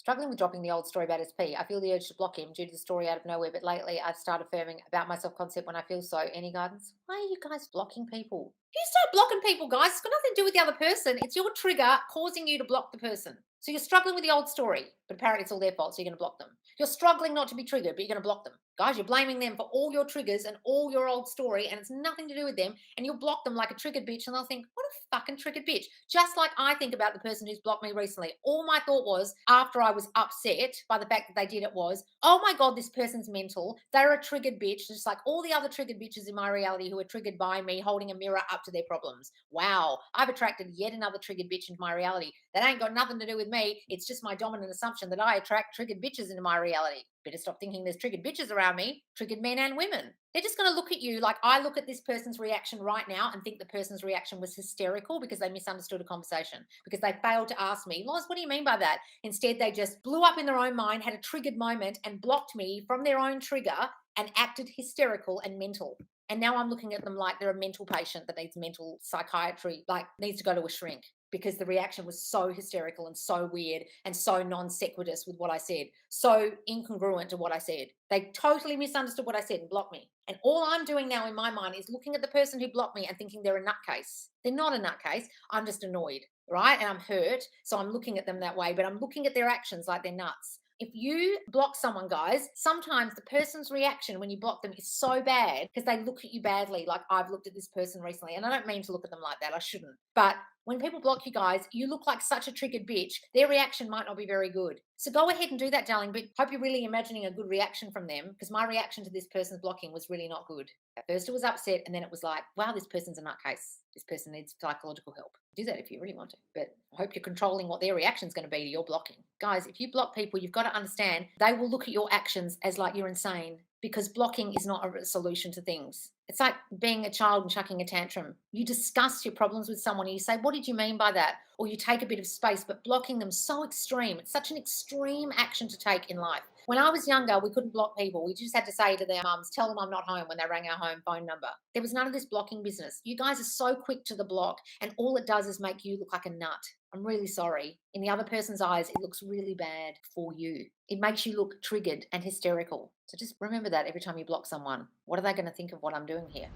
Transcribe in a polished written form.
Struggling with dropping the old story about SP. I feel the urge to block him due to the story out of nowhere, but lately I've started affirming about my self concept when I feel so. Any guidance? Why are you guys blocking people? You start blocking people, guys. It's got nothing to do with the other person. It's your trigger causing you to block the person. So you're struggling with the old story, but apparently it's all their fault, so you're going to block them. You're struggling not to be triggered, but you're going to block them. Guys, you're blaming them for all your triggers and all your old story, and it's nothing to do with them. And you'll block them like a triggered bitch, and they'll think, what a fucking triggered bitch. Just like I think about the person who's blocked me recently. All my thought was, after I was upset by the fact that they did it, was, oh my God, this person's mental. They're a triggered bitch, just like all the other triggered bitches in my reality who are triggered by me holding a mirror up to their problems. Wow, I've attracted yet another triggered bitch into my reality. That ain't got nothing to do with me. It's just my dominant assumption that I attract triggered bitches into my reality. Better stop thinking there's triggered bitches around me, triggered men and women. They're just going to look at you like I look at this person's reaction right now and think the person's reaction was hysterical because they misunderstood a conversation, because they failed to ask me, Loz, what do you mean by that? Instead, they just blew up in their own mind, had a triggered moment, and blocked me from their own trigger and acted hysterical and mental. And now I'm looking at them like they're a mental patient that needs mental psychiatry, like needs to go to a shrink because the reaction was so hysterical and so weird and so non sequitous with what I said, so incongruent to what I said. They totally misunderstood what I said and blocked me. And all I'm doing now in my mind is looking at the person who blocked me and thinking they're a nutcase. They're not a nutcase. I'm just annoyed, right? And I'm hurt. So I'm looking at them that way, but I'm looking at their actions like they're nuts. If you block someone, guys, sometimes the person's reaction when you block them is so bad because they look at you badly. Like I've looked at this person recently, and I don't mean to look at them like that. I shouldn't. But when people block you guys, you look like such a triggered bitch. Their reaction might not be very good. So go ahead and do that, darling. But hope you're really imagining a good reaction from them because my reaction to this person's blocking was really not good. At first, it was upset, and then it was like, wow, this person's a nutcase. This person needs psychological help. Do that if you really want to. But I hope you're controlling what their reaction is going to be to your blocking. Guys, if you block people, you've got to understand they will look at your actions as like you're insane because blocking is not a solution to things. It's like being a child and chucking a tantrum. You discuss your problems with someone and you say, what did you mean by that? Or you take a bit of space, but blocking them so extreme. It's such an extreme action to take in life. When I was younger, we couldn't block people. We just had to say to their mums, tell them I'm not home when they rang our home phone number. There was none of this blocking business. You guys are so quick to the block, and all it does is make you look like a nut. I'm really sorry. In the other person's eyes, it looks really bad for you. It makes you look triggered and hysterical. So just remember that every time you block someone. What are they going to think of what I'm doing here?